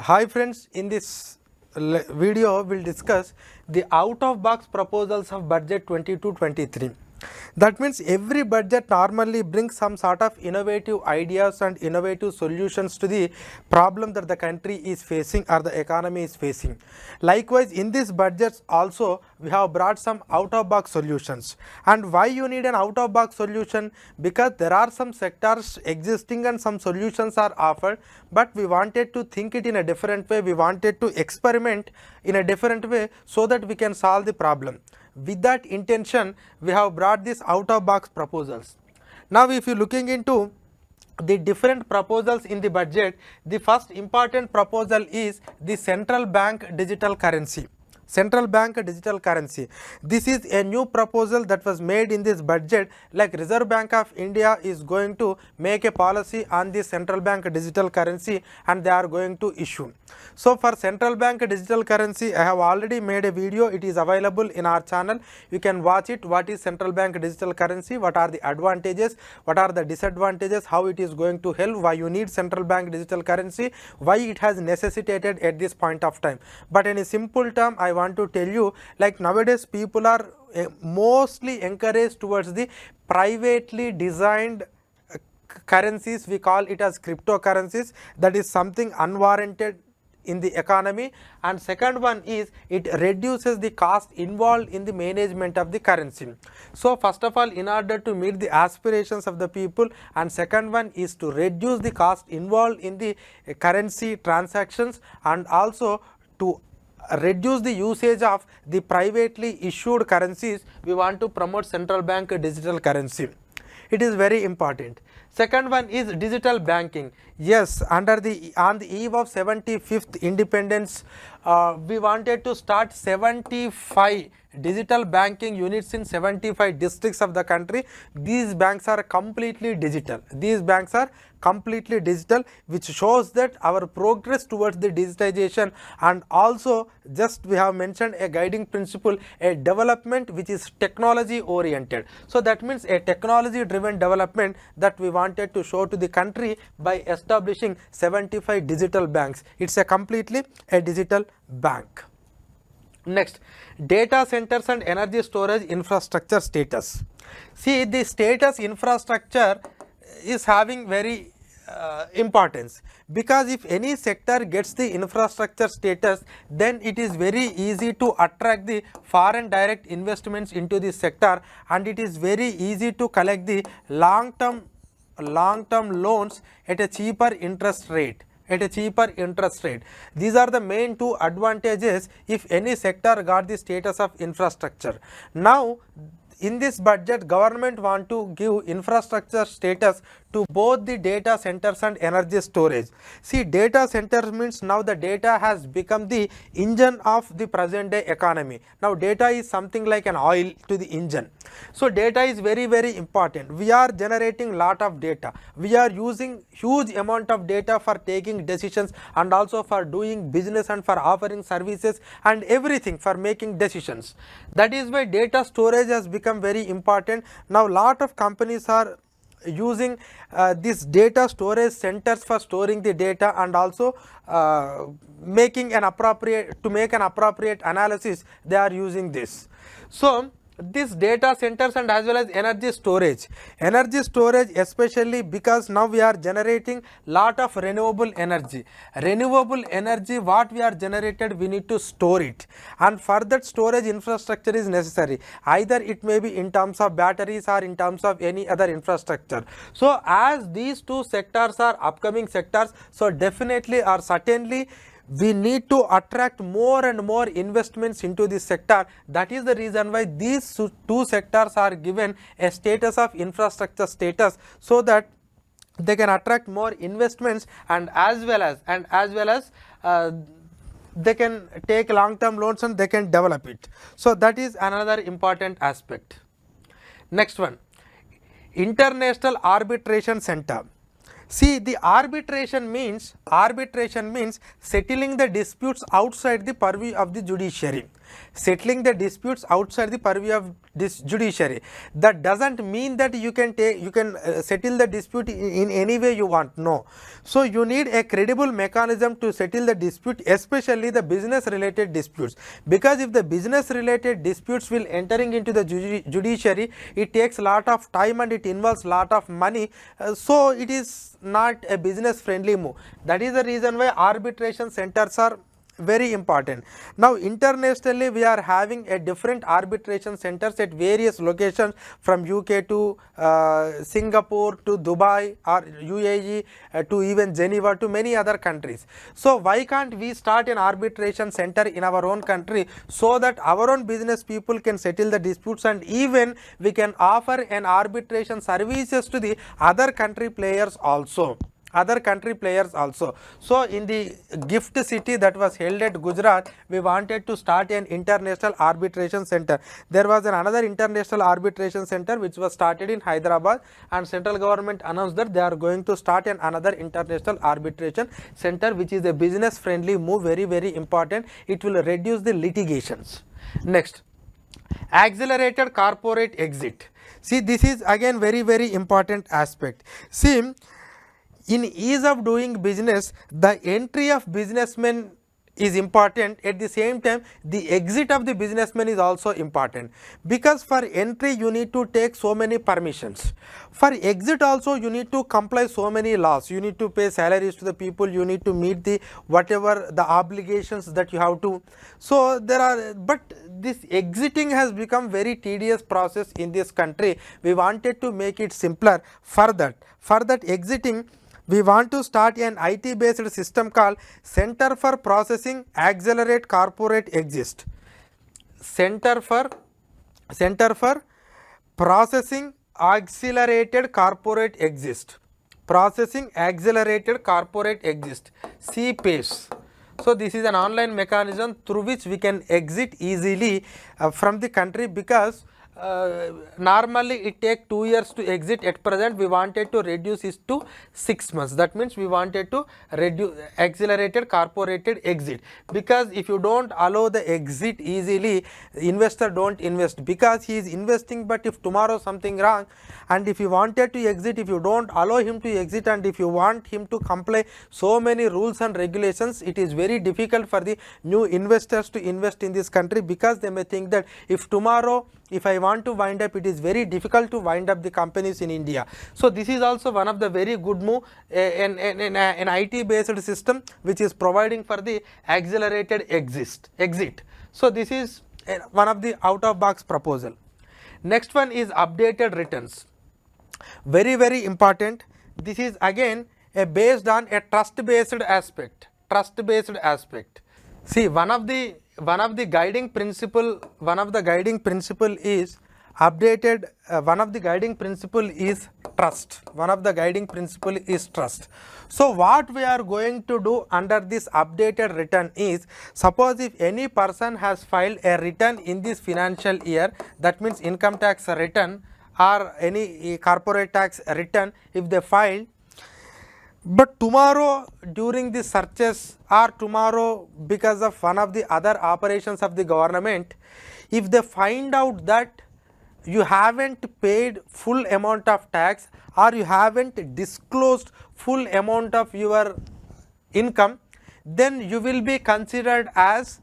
Hi friends, in this video we will discuss the out of box proposals of budget 22-23. That means every budget normally brings some sort of innovative ideas and innovative solutions to the problem that the country is facing or the economy is facing. Likewise, in this budgets also we have brought some out of box solutions. And why you need an out of box solution? Because there are some sectors existing and some solutions are offered, but we wanted to think it in a different way. We wanted to experiment in a different way so that we can solve the problem. With that intention, we have brought this out of box proposals. Now if you are looking into the different proposals in the budget, the first important proposal is the central bank digital currency. Central bank digital currency. This is a new proposal that was made in this budget, like Reserve Bank of India is going to make a policy on the central bank digital currency and they are going to issue. So for central bank digital currency, I have already made a video. It is available in our channel. You can watch it. What is central bank digital currency? What are the advantages? What are the disadvantages? How it is going to help? Why you need central bank digital currency? Why it has necessitated at this point of time? But in a simple term, I want to tell you, like nowadays people are mostly encouraged towards the privately designed currencies. We call it as cryptocurrencies. That is something unwarranted in the economy. And second one is it reduces the cost involved in the management of the currency. So first of all, in order to meet the aspirations of the people, and second one is to reduce the cost involved in the currency transactions and also to reduce the usage of the privately issued currencies, we want to promote central bank digital currency. It is very important. Second one is digital banking. Yes, on the eve of 75th independence, we wanted to start 75 digital banking units in 75 districts of the country. These banks are completely digital. These banks are completely digital, which shows that our progress towards the digitization, and also just we have mentioned a guiding principle, a development which is technology oriented. So that means a technology driven development that we wanted to show to the country by establishing 75 digital banks. It's a completely a digital bank. Next, data centers and energy storage infrastructure status. See, the status infrastructure is having very importance, because if any sector gets the infrastructure status, then it is very easy to attract the foreign direct investments into this sector, and it is very easy to collect the long term loans at a cheaper interest rate. These are the main two advantages if any sector got the status of infrastructure. Now in this budget, government want to give infrastructure status to both the data centers and energy storage. See, data centers means now the data has become the engine of the present day economy. Now data is something like an oil to the engine. So data is very, very important. We are generating lot of data. We are using huge amount of data for taking decisions and also for doing business and for offering services and everything, for making decisions. That is why data storage has become very important. Now lot of companies are using this data storage centers for storing the data and also making an appropriate analysis. They are using this. So this data centers and as well as energy storage especially, because now we are generating lot of renewable energy. What we are generated, we need to store it, and for that storage infrastructure is necessary. Either it may be in terms of batteries or in terms of any other infrastructure. So as these two sectors are upcoming sectors, so definitely or certainly we need to attract more and more investments into this sector. That is the reason why these two sectors are given a status of infrastructure status, so that they can attract more investments and as well as they can take long term loans and they can develop it. So that is another important aspect. Next one, International Arbitration Center. See, the arbitration means settling the disputes outside the purview of the judiciary. settling the disputes outside the purview of this judiciary. That doesn't mean that you can settle the dispute in any way you want. No. So you need a credible mechanism to settle the dispute, especially the business related disputes, because if the business related disputes will entering into the judiciary, it takes a lot of time and it involves lot of money, so it is not a business friendly move. That is the reason why arbitration centers are very important. Now internationally we are having a different arbitration centers at various locations, from UK to Singapore to Dubai or UAE to even Geneva to many other countries. So why can't we start an arbitration center in our own country, so that our own business people can settle the disputes, and even we can offer an arbitration services to the other country players also. So in the gift city that was held at Gujarat, we wanted to start an international arbitration center. There was another international arbitration center which was started in Hyderabad, and central government announced that they are going to start another international arbitration center, which is a business friendly move, very important. It will reduce the litigations. Next, accelerated corporate exit. See, this is again very important aspect. See, in ease of doing business, the entry of businessmen is important. At the same time, the exit of the businessman is also important, because for entry you need to take so many permissions. For exit also you need to comply so many laws. You need to pay salaries to the people, you need to meet the whatever the obligations that you have to. So there are, but this exiting has become very tedious process in this country. We wanted to make it simpler. For that exiting, we want to start an IT based system called Center for Processing Accelerate Corporate Exit. Center for Processing Accelerated Corporate Exit. Processing Accelerated Corporate Exit, CPACE. So this is an online mechanism through which we can exit easily from the country, because normally it takes 2 years to exit. At present we wanted to reduce it to 6 months. That means we wanted to reduce accelerated corporated exit, because if you don't allow the exit easily, investor don't invest, because he is investing, but if tomorrow something wrong, and if you wanted to exit, if you don't allow him to exit, and if you want him to comply so many rules and regulations, it is very difficult for the new investors to invest in this country, because they may think that if tomorrow if I want to wind up, it is very difficult to wind up the companies in India. So this is also one of the very good move, an IT based system which is providing for the accelerated exit. So this is one of the out of box proposal. Next one is updated returns. Very important. This is again based on a trust based aspect. See, one of the guiding principle is updated. One of the guiding principle is trust. So what we are going to do under this updated return is, suppose if any person has filed a return in this financial year, that means income tax return or any corporate tax return, if they filed, but tomorrow during the searches or tomorrow because of one of the other operations of the government, if they find out that you haven't paid full amount of tax or you haven't disclosed full amount of your income, then you will be considered as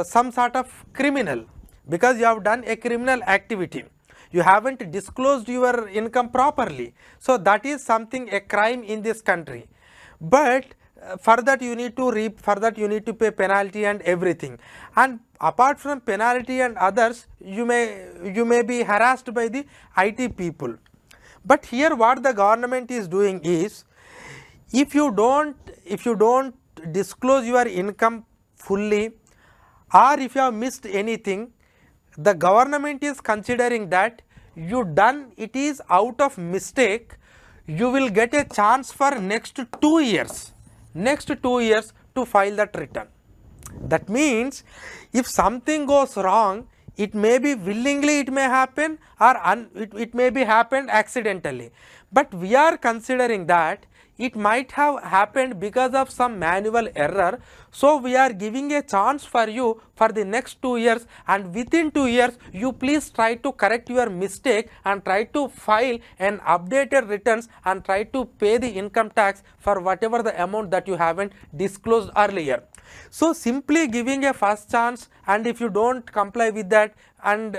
some sort of criminal, because you have done a criminal activity. You haven't disclosed your income properly. So that is something, a crime in this country. But for that you need to pay penalty and everything. And apart from penalty and others, you may be harassed by the IT people. But here what the government is doing is, if you don't disclose your income fully, or if you have missed anything, the government is considering that you done it is out of mistake, you will get a chance for next 2 years to file that return. That means if something goes wrong, it may be willingly it may happen, or it may be happened accidentally, but we are considering that it might have happened because of some manual error. So we are giving a chance for you for the next 2 years, and within 2 years you please try to correct your mistake and try to file an updated returns and try to pay the income tax for whatever the amount that you haven't disclosed earlier. So simply giving a first chance, and if you don't comply with that and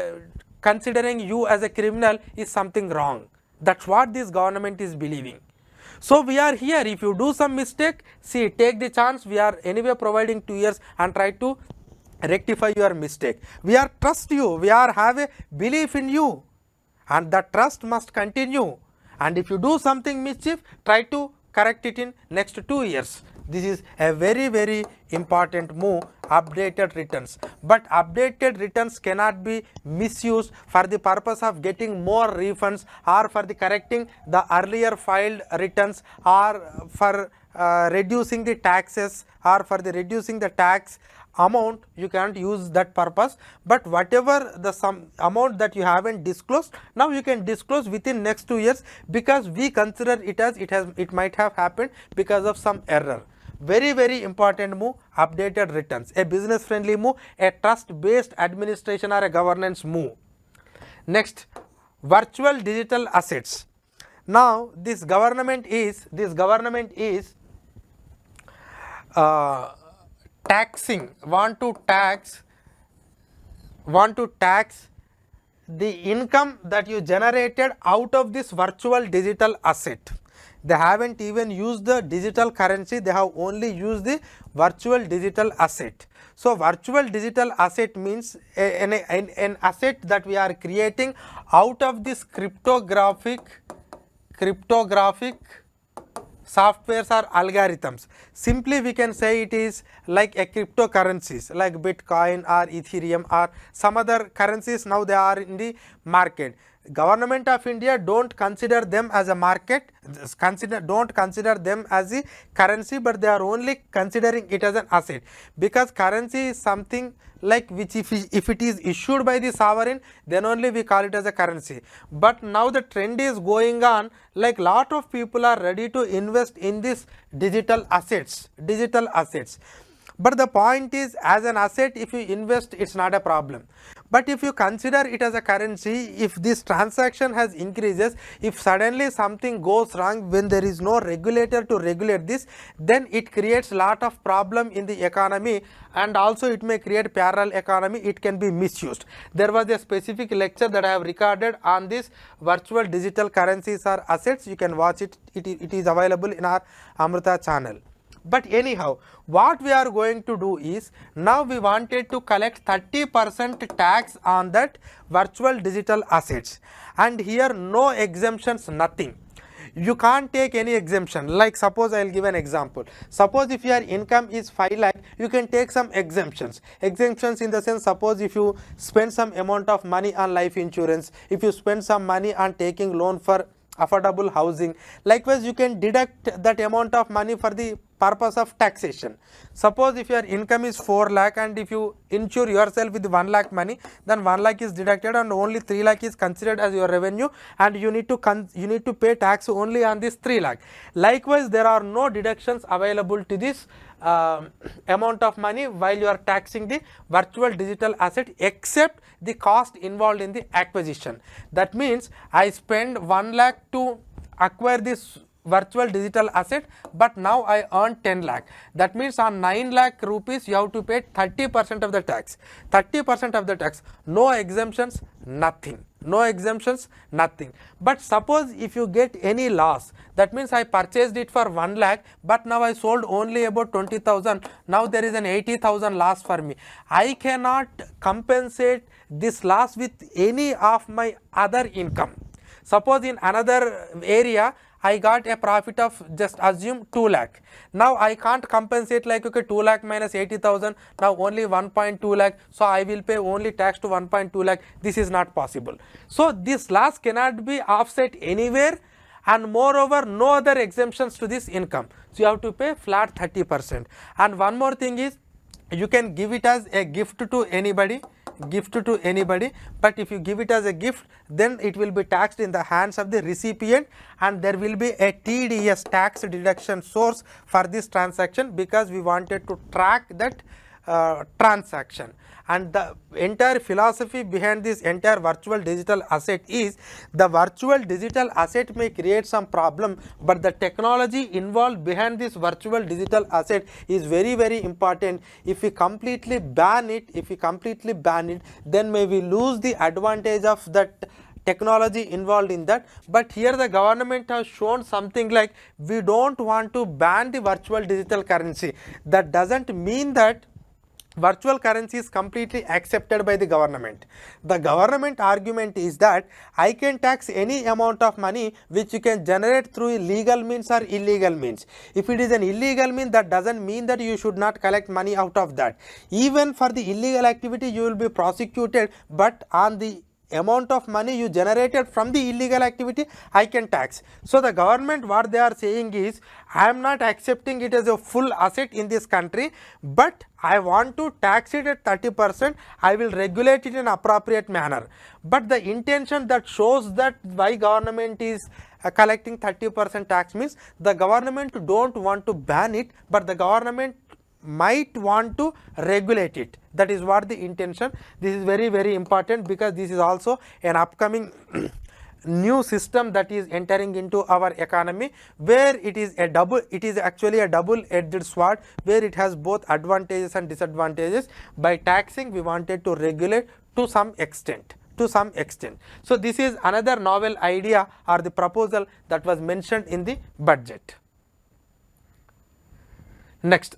considering you as a criminal is something wrong. That's what this government is believing. So we are here, if you do some mistake, see, take the chance, we are anyway providing 2 years and try to rectify your mistake. We are trust you, we are have a belief in you, and that trust must continue. And if you do something mischief, try to correct it in next 2 years. This is a very important move, updated returns. But updated returns cannot be misused for the purpose of getting more refunds or for the correcting the earlier filed returns or for reducing the taxes or for the reducing the tax amount. You can't use that purpose, but whatever the some amount that you haven't disclosed, now you can disclose within next 2 years, because we consider it as it might have happened because of some error. Very important move, updated returns, a business friendly move, a trust based administration or a governance move. Next, virtual digital assets. Now this government is taxing, want to tax the income that you generated out of this virtual digital asset. They haven't even used the digital currency, they have only used the virtual digital asset. So virtual digital asset means an asset that we are creating out of this cryptographic softwares or algorithms. Simply we can say it is like a cryptocurrencies like Bitcoin or Ethereum or some other currencies. Now they are in the market. Government of India don't consider them as a market, don't consider them as a currency, but they are only considering it as an asset, because currency is something like which if it is issued by the sovereign, then only we call it as a currency. But now the trend is going on, like lot of people are ready to invest in this digital assets. But the point is, as an asset, if you invest, it's not a problem. But if you consider it as a currency, if this transaction has increases, if suddenly something goes wrong when there is no regulator to regulate this, then it creates lot of problem in the economy, and also it may create parallel economy, it can be misused. There was a specific lecture that I have recorded on this virtual digital currencies or assets. You can watch it, it is available in our Amrita channel. But anyhow, what we are going to do is, now we wanted to collect 30% tax on that virtual digital assets, and here no exemptions, nothing. You can't take any exemption. Like suppose I will give an example. Suppose if your income is 5 lakh, you can take some exemptions. Exemptions in the sense, suppose if you spend some amount of money on life insurance, if you spend some money on taking loan for affordable housing, likewise you can deduct that amount of money for the purpose of taxation. Suppose if your income is 4 lakh and if you insure yourself with 1 lakh money, then 1 lakh is deducted and only 3 lakh is considered as your revenue, and you need to pay tax only on this 3 lakh. Likewise, there are no deductions available to this amount of money while you are taxing the virtual digital asset, except the cost involved in the acquisition. That means I spend 1 lakh to acquire this virtual digital asset, but now I earn 10 lakh. That means on 9 lakh rupees you have to pay 30% of the tax. 30% of the tax, no exemptions, nothing. No exemptions, nothing. But suppose if you get any loss, that means I purchased it for 1 lakh, but now I sold only about 20,000. Now there is an 80,000 loss for me. I cannot compensate this loss with any of my other income. Suppose in another area I got a profit of, just assume 2 lakh. Now I can't compensate like, okay, 2 lakh minus 80,000, now only 1.2 lakh. So I will pay only tax to 1.2 lakh. This is not possible. So this loss cannot be offset anywhere, and moreover no other exemptions to this income. So you have to pay flat 30%. And one more thing is, you can give it as a gift to anybody. gift to anybody, but if you give it as a gift, then it will be taxed in the hands of the recipient, and there will be a TDS, tax deduction source, for this transaction, because we wanted to track that transaction. And the entire philosophy behind this entire virtual digital asset is, the virtual digital asset may create some problem, but the technology involved behind this virtual digital asset is very, very important. If we completely ban it, then may we lose the advantage of that technology involved in that. But here the government has shown something like, we don't want to ban the virtual digital currency. That doesn't mean that virtual currency is completely accepted by the government. The government argument is that I can tax any amount of money which you can generate through legal means or illegal means. If it is an illegal mean, that doesn't mean that you should not collect money out of that. Even for the illegal activity you will be prosecuted, but on the amount of money you generated from the illegal activity, I can tax. So the government, what they are saying is, I am not accepting it as a full asset in this country, but I want to tax it at 30%. I will regulate it in an appropriate manner. But the intention that shows that why government is collecting 30% tax means, the government don't want to ban it, but the government might want to regulate it. That is what the intention. This is very, very important, because this is also an upcoming new system that is entering into our economy, where it is actually a double-edged sword, where it has both advantages and disadvantages. By taxing, we wanted to regulate to some extent. So this is another novel idea or the proposal that was mentioned in the budget. Next,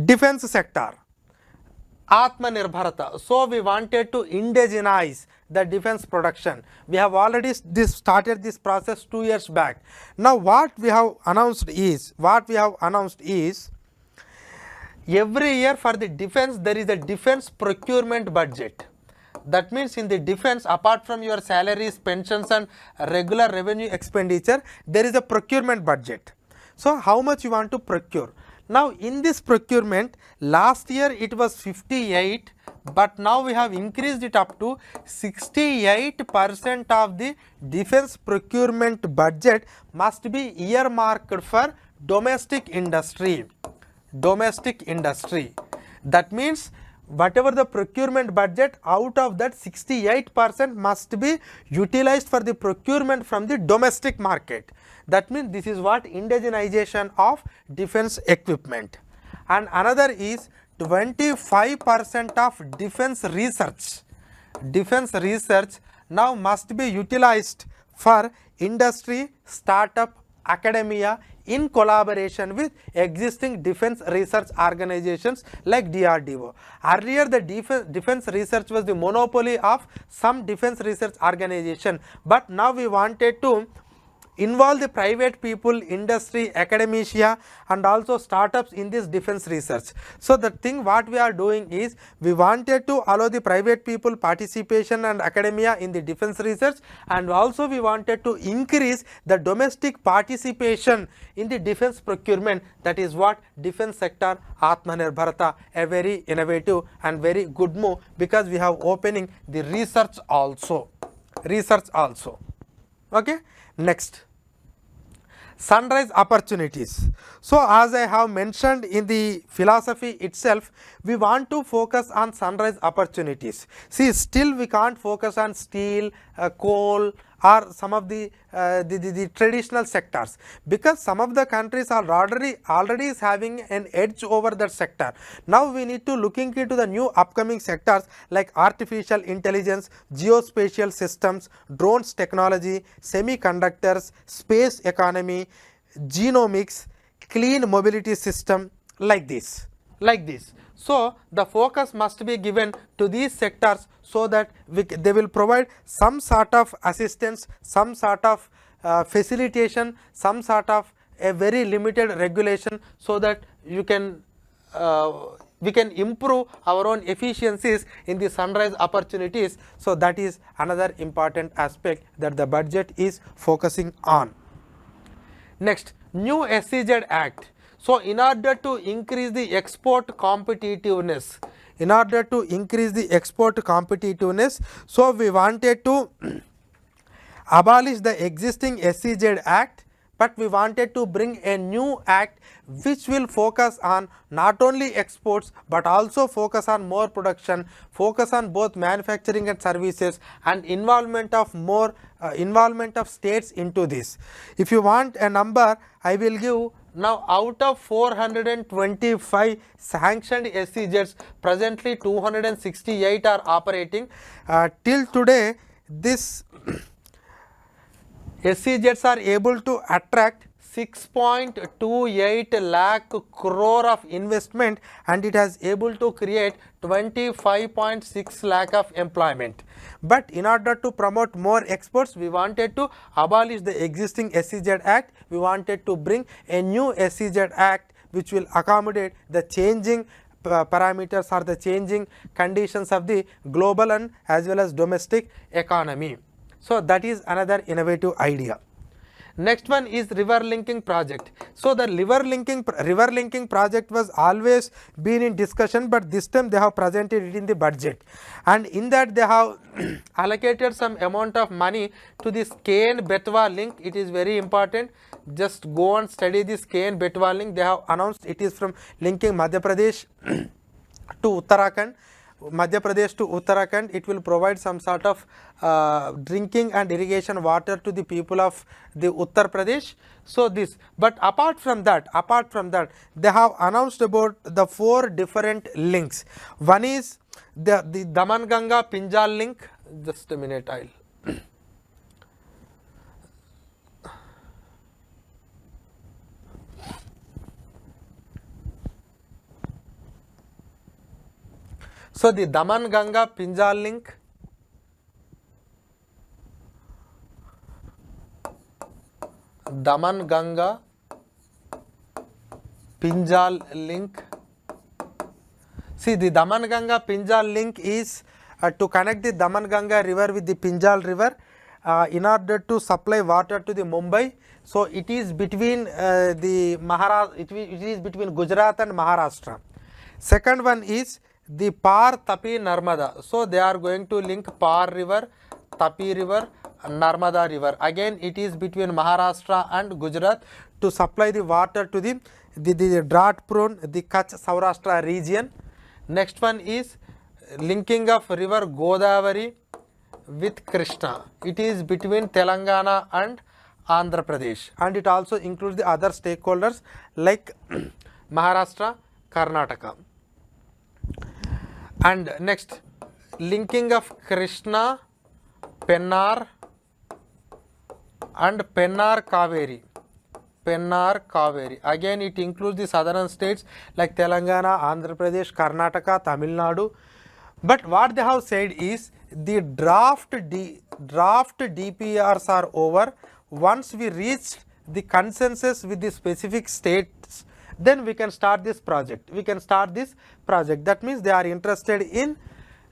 defense sector, Atmanirbharata. So we wanted to indigenize the defense production. We have already started this process 2 years back. Now what we have announced is, every year for the defense there is a defense procurement budget. That means in the defense, apart from your salaries, pensions and regular revenue expenditure, there is a procurement budget. So how much you want to procure? Now in this procurement, last year it was 58, but now we have increased it up to 68% of the defense procurement budget must be earmarked for domestic industry. That means whatever the procurement budget, out of that 68% must be utilized for the procurement from the domestic market. That means this is what indigenization of defense equipment. And another is 25% of defense research now must be utilized for industry, startup, academia in collaboration with existing defense research organizations like DRDO. Earlier the defense research was the monopoly of some defense research organization, but now we wanted to involve the private people, industry, academia and also startups in this defense research. So the thing what we are doing is, we wanted to allow the private people participation and academia in the defense research, and also we wanted to increase the domestic participation in the defense procurement. That is what defense sector Atmanirbharata, a very innovative and very good move, because we have opening the research also. Okay. Next, sunrise opportunities. So as I have mentioned in the philosophy itself, we want to focus on sunrise opportunities. See, still we can't focus on steel, coal or some of the traditional sectors, because some of the countries are already is having an edge over that sector. Now we need to looking into the new upcoming sectors like artificial intelligence, geospatial systems, drones technology, semiconductors, space economy, genomics, clean mobility system, like this. So the focus must be given to these sectors, so that they will provide some sort of assistance, some sort of facilitation, some sort of a very limited regulation, so that we can improve our own efficiencies in the sunrise opportunities. So that is another important aspect that the budget is focusing on. Next, new SEZ Act. So in order to increase the export competitiveness, in order to increase the export competitiveness. So we wanted to abolish the existing SEZ Act, but we wanted to bring a new act which will focus on not only exports but also focus on more production, focus on both manufacturing and services, and involvement of more involvement of states into this. If you want a number, I will give. Now, out of 425 sanctioned SEZs, presently 268 are operating. Till today, this SEZs are able to attract 6.28 lakh crore of investment, and it has able to create 25.6 lakh of employment. But in order to promote more exports, we wanted to abolish the existing SEZ Act. We wanted to bring a new SEZ Act which will accommodate the changing parameters or the changing conditions of the global and as well as domestic economy. So that is another innovative idea. Next one is river linking project. So the river linking project was always been in discussion, but this time they have presented it in the budget, and in that they have allocated some amount of money to this Ken-Betwa link. It is very important. Just go and study this Ken-Betwa link. They have announced it is from linking Madhya Pradesh to Uttarakhand. Madhya Pradesh to Uttarakhand, it will provide some sort of drinking and irrigation water to the people of the Uttar Pradesh. So this, but apart from that, they have announced about the 4 different links. One is the Daman Ganga Pinjal link. Just a minute, I'll. So the Daman Ganga Pinjal link, Daman Ganga Pinjal link. See, the Daman Ganga Pinjal link is to connect the Daman Ganga river with the Pinjal river in order to supply water to the Mumbai. So it is between the Maharashtra, it is between Gujarat and Maharashtra. Second one is the Par, Tapi, Narmada. So they are going to link Par river, Tapi river, Narmada river. Again, it is between Maharashtra and Gujarat to supply the water to the drought prone, the Kutch Saurashtra region. Next one is linking of river Godavari with Krishna. It is between Telangana and Andhra Pradesh, and it also includes the other stakeholders like Maharashtra, Karnataka. And next, linking of Krishna, Pennar and Pennar Kaveri. Pennar Kaveri. Again, it includes the southern states like Telangana, Andhra Pradesh, Karnataka, Tamil Nadu. But what they have said is the draft DPRs are over. Once we reach the consensus with the specific states, then we can start this project. That means they are interested in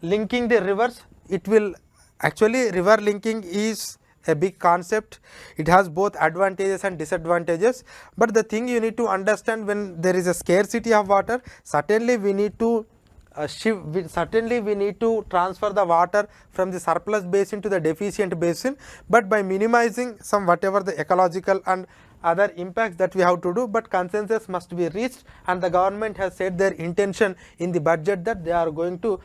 linking the rivers. It will actually, river linking is a big concept. It has both advantages and disadvantages. But the thing you need to understand, when there is a scarcity of water, certainly we need to transfer the water from the surplus basin to the deficient basin, but by minimizing some whatever the ecological and other impacts that we have to do, but consensus must be reached, and the government has said their intention in the budget that they are going to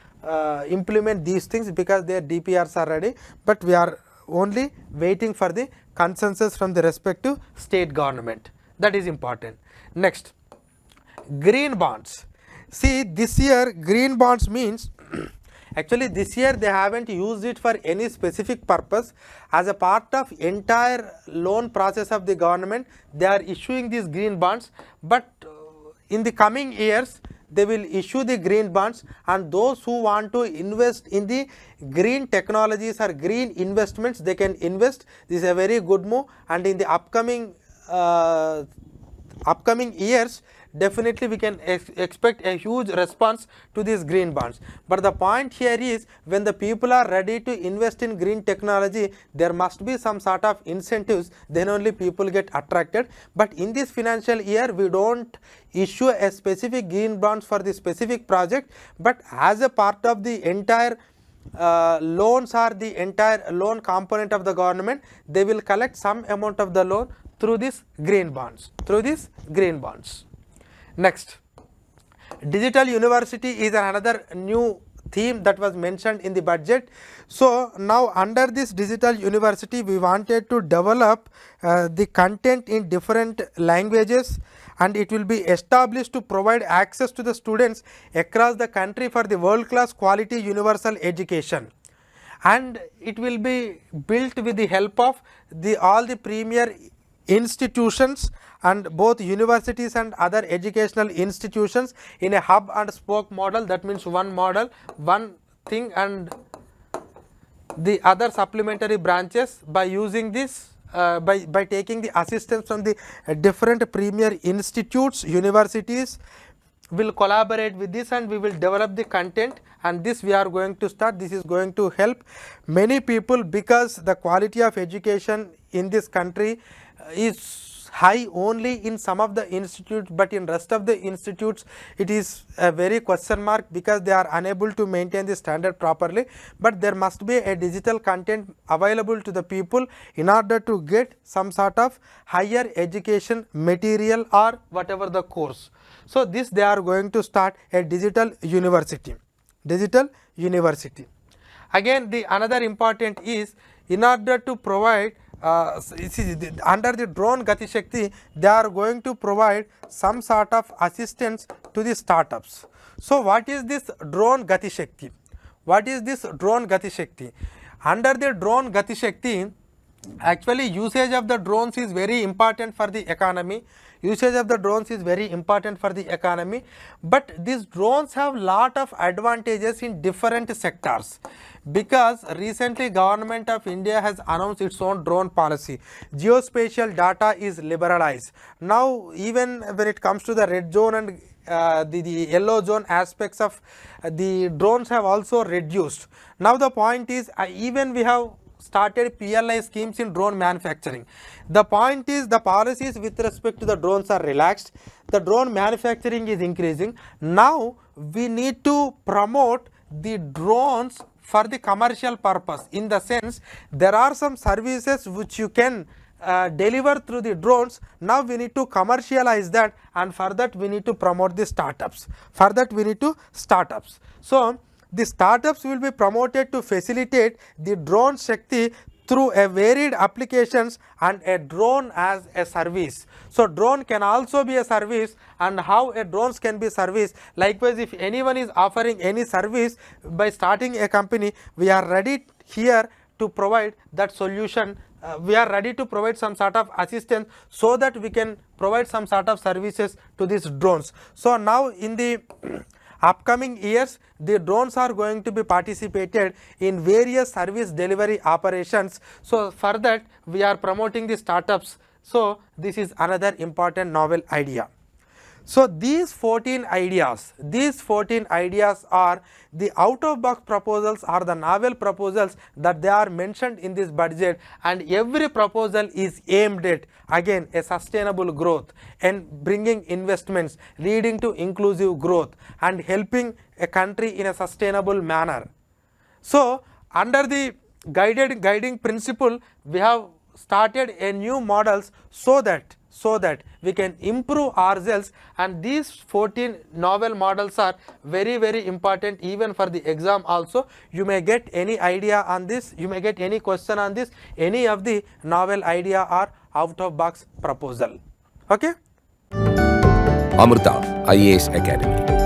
implement these things because their DPRs are ready, but we are only waiting for the consensus from the respective state government. That is important. Next, green bonds. See, this year green bonds means actually this year they haven't used it for any specific purpose. As a part of entire loan process of the government, they are issuing these green bonds, but in the coming years they will issue the green bonds, and those who want to invest in the green technologies or green investments, they can invest. This is a very good move, and in the upcoming upcoming years, definitely we can expect a huge response to these green bonds. But the point here is, when the people are ready to invest in green technology, there must be some sort of incentives, then only people get attracted. But in this financial year, we don't issue a specific green bonds for the specific project, but as a part of the entire loans or the entire loan component of the government, they will collect some amount of the loan through this green bonds, Next, digital university is another new theme that was mentioned in the budget. So now under this digital university, we wanted to develop the content in different languages, and it will be established to provide access to the students across the country for the world class quality universal education. And it will be built with the help of all the premier institutions and both universities and other educational institutions in a hub and spoke model. That means one model, one thing, and the other supplementary branches by using this by taking the assistance from the different premier institutes, universities will collaborate with this, and we will develop the content, and this we are going to start. This is going to help many people, because the quality of education in this country is high only in some of the institutes, but in rest of the institutes it is a very question mark, because they are unable to maintain the standard properly. But there must be a digital content available to the people in order to get some sort of higher education material or whatever the course. So this they are going to start a digital university. Again, the another important is, in order to provide under the drone Gati Shakti, they are going to provide some sort of assistance to the startups. So what is this drone Gati Shakti? Under the drone Gati Shakti, actually usage of the drones is very important for the economy. But these drones have lot of advantages in different sectors, because recently government of India has announced its own drone policy. Geospatial data is liberalized. Now even when it comes to the red zone and the yellow zone aspects of the drones have also reduced. Now the point is, even we have started PLI schemes in drone manufacturing. The point is, the policies with respect to the drones are relaxed, the drone manufacturing is increasing. Now we need to promote the drones for the commercial purpose, in the sense there are some services which you can deliver through the drones. Now we need to commercialize that, and for that we need to promote the startups. So the startups will be promoted to facilitate the drone Shakti through a varied applications and a drone as a service. So drone can also be a service, and how a drones can be service. Likewise, if anyone is offering any service by starting a company, we are ready here to provide that solution. We are ready to provide some sort of assistance, so that we can provide some sort of services to these drones. So now in the upcoming years, the drones are going to be participated in various service delivery operations. So for that we are promoting the startups. So this is another important novel idea. So these 14 ideas are the out of box proposals, or the novel proposals that they are mentioned in this budget, and every proposal is aimed at, again, a sustainable growth and bringing investments, leading to inclusive growth and helping a country in a sustainable manner. So under the guiding principle, we have started a new models, so that we can improve ourselves, and these 14 novel models are very important even for the exam also. You may get any idea on this, you may get any question on this, any of the novel idea or out of box proposal. Okay. Amrita IAS Academy.